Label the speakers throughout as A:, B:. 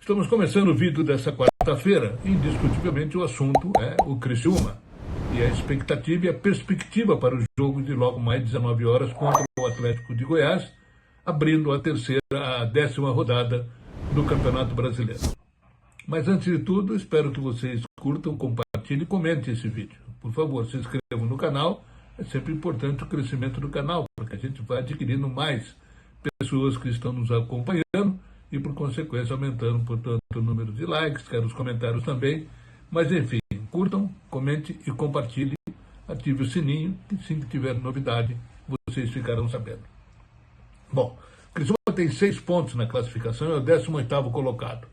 A: Estamos começando o vídeo dessa quarta-feira. Indiscutivelmente o assunto é o Criciúma e a expectativa e a perspectiva para o jogo de logo mais 19 horas contra o Atlético de Goiás, abrindo a 10ª rodada do Campeonato Brasileiro. Mas antes de tudo, espero que vocês curtam, compartilhem e comentem esse vídeo. Por favor, se inscrevam no canal. É sempre importante o crescimento do canal, porque a gente vai adquirindo mais pessoas que estão nos acompanhando e, por consequência, aumentando, portanto, o número de likes, quero os comentários também. Mas, enfim, curtam, comente e compartilhe. Ative o sininho, que assim que tiver novidade, vocês ficarão sabendo. Bom, o Criciúma tem 6 pontos na classificação, é o 18º colocado.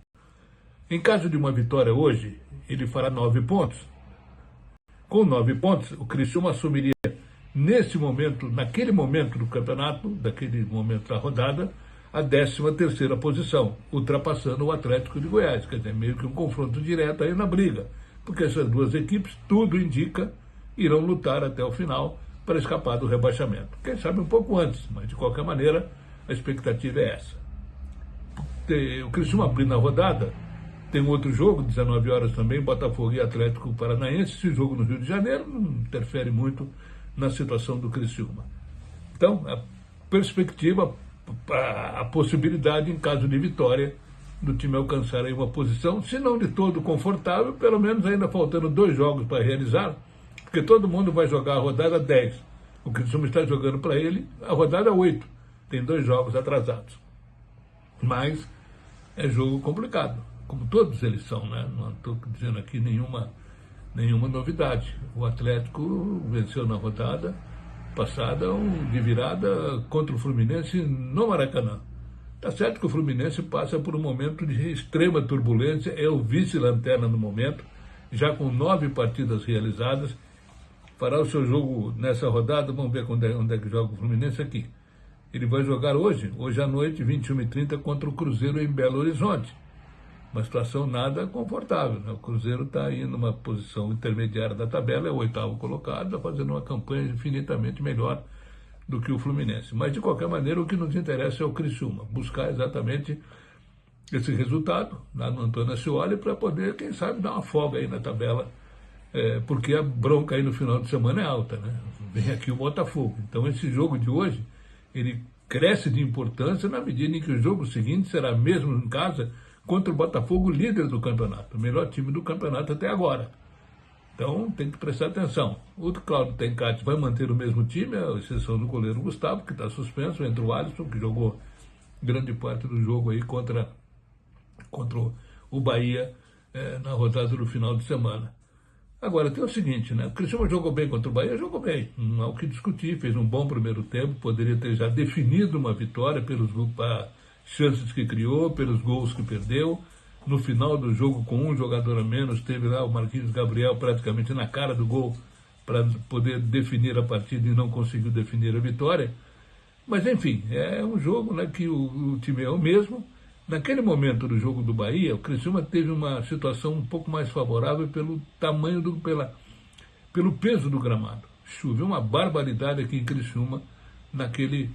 A: Em caso de uma vitória hoje, ele fará 9 pontos. Com 9 pontos, o Criciúma assumiria, nesse momento, naquele momento do campeonato, daquele momento da rodada, a 13ª posição, ultrapassando o Atlético de Goiás. Quer dizer, meio que um confronto direto aí na briga, porque essas duas equipes, tudo indica, irão lutar até o final para escapar do rebaixamento. Quem sabe um pouco antes, mas de qualquer maneira, a expectativa é essa. O Criciúma abrindo a rodada, tem outro jogo, 19 horas também, Botafogo e Atlético Paranaense. Esse jogo no Rio de Janeiro não interfere muito na situação do Criciúma. Então, a perspectiva, a possibilidade, em caso de vitória, do time alcançar aí uma posição, se não de todo confortável, pelo menos ainda faltando 2 jogos para realizar, porque todo mundo vai jogar a rodada 10. O Criciúma está jogando para ele a rodada 8. Tem 2 jogos atrasados. Mas é jogo complicado, como todos eles são, né? Não estou dizendo aqui nenhuma novidade. O Atlético venceu na rodada passada de virada contra o Fluminense no Maracanã. Está certo que o Fluminense passa por um momento de extrema turbulência, é o vice-lanterna no momento, já com 9 partidas realizadas, fará o seu jogo nessa rodada. Vamos ver onde é que joga o Fluminense aqui. Ele vai jogar hoje à noite, 21h30, contra o Cruzeiro em Belo Horizonte. Uma situação nada confortável, né? O Cruzeiro está aí numa posição intermediária da tabela, é o 8º colocado, está fazendo uma campanha infinitamente melhor do que o Fluminense. Mas, de qualquer maneira, o que nos interessa é o Criciúma, buscar exatamente esse resultado lá no Antônio Ascioli para poder, quem sabe, dar uma folga aí na tabela, porque a bronca aí no final de semana é alta, né? Vem aqui o Botafogo. Então, esse jogo de hoje, ele cresce de importância na medida em que o jogo seguinte será mesmo em casa, contra o Botafogo, líder do campeonato, o melhor time do campeonato até agora. Então, tem que prestar atenção. O Cláudio Tencati vai manter o mesmo time, a exceção do goleiro Gustavo, que está suspenso, entre o Alisson, que jogou grande parte do jogo aí contra o Bahia na rodada do final de semana. Agora, tem o seguinte, né? O Criciúma jogou bem contra o Bahia, jogou bem, não há o que discutir, fez um bom primeiro tempo, poderia ter já definido uma vitória pelos chances que criou, pelos gols que perdeu. No final do jogo, com um jogador a menos, teve lá o Marquinhos Gabriel praticamente na cara do gol para poder definir a partida e não conseguiu definir a vitória. Mas, enfim, é um jogo, né, que o time é o mesmo. Naquele momento do jogo do Bahia, o Criciúma teve uma situação um pouco mais favorável pelo tamanho, pelo peso do gramado. Choveu uma barbaridade aqui em Criciúma naquele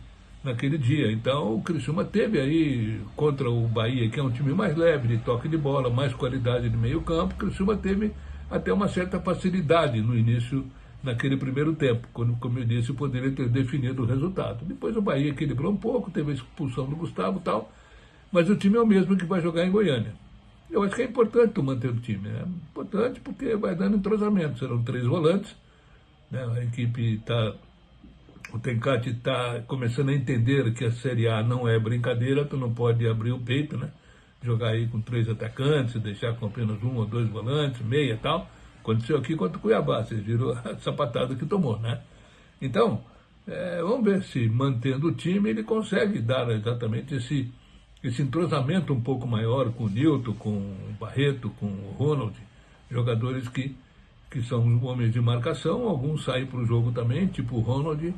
A: dia. Então, o Criciúma teve aí, contra o Bahia, que é um time mais leve, de toque de bola, mais qualidade de meio campo, o Criciúma teve até uma certa facilidade no início, naquele primeiro tempo, quando, como eu disse, poderia ter definido o resultado. Depois o Bahia equilibrou um pouco, teve a expulsão do Gustavo e tal, mas o time é o mesmo que vai jogar em Goiânia. Eu acho que é importante tu manter o time, né? Importante porque vai dando entrosamento, serão 3 volantes, né? A equipe está... O Tencati está começando a entender que a Série A não é brincadeira, tu não pode abrir o peito, né? Jogar aí com 3 atacantes, deixar com apenas 1 ou 2 volantes, meia e tal. Aconteceu aqui contra o Cuiabá, vocês viram a sapatada que tomou, né? Então, vamos ver se mantendo o time ele consegue dar exatamente esse entrosamento um pouco maior com o Nilton, com o Barreto, com o Ronald, jogadores que são os homens de marcação, alguns saem para o jogo também, tipo o Ronald.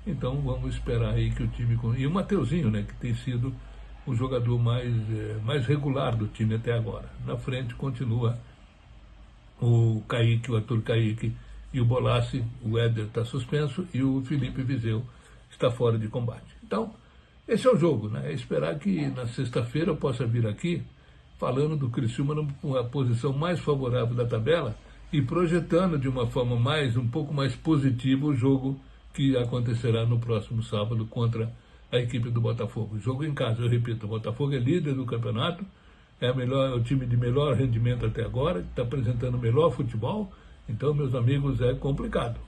A: Então vamos esperar aí que o time... E o Mateuzinho, né, que tem sido o jogador mais regular do time até agora. Na frente continua o Kaique, o Arthur Kaique e o Bolassi. O Éder está suspenso e o Felipe Viseu está fora de combate. Então, esse é o jogo, né? É esperar que na sexta-feira eu possa vir aqui falando do Criciúma numa posição mais favorável da tabela e projetando de uma forma um pouco mais positiva o jogo que acontecerá no próximo sábado contra a equipe do Botafogo. Jogo em casa, eu repito, o Botafogo é líder do campeonato, é o time de melhor rendimento até agora, está apresentando o melhor futebol. Então, meus amigos, é complicado,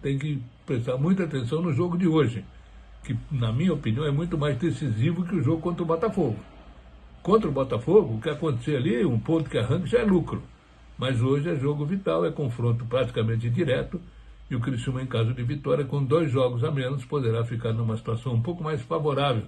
A: tem que prestar muita atenção no jogo de hoje, que, na minha opinião, é muito mais decisivo que o jogo contra o Botafogo. Contra o Botafogo, o que acontecer ali, um ponto que arranca já é lucro. Mas hoje é jogo vital, é confronto praticamente direto, e o Criciúma, em caso de vitória, com 2 jogos a menos, poderá ficar numa situação um pouco mais favorável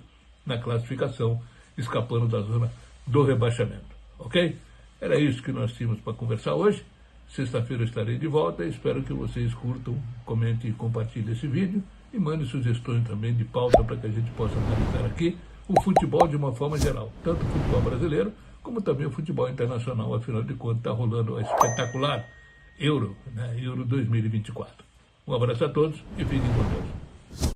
A: na classificação, escapando da zona do rebaixamento. Ok? Era isso que nós tínhamos para conversar hoje. Sexta-feira eu estarei de volta, espero que vocês curtam, comentem e compartilhem esse vídeo e mandem sugestões também de pauta para que a gente possa analisar aqui o futebol de uma forma geral, tanto o futebol brasileiro como também o futebol internacional, afinal de contas está rolando a espetacular Euro 2024. Um abraço a todos e fiquem com Deus.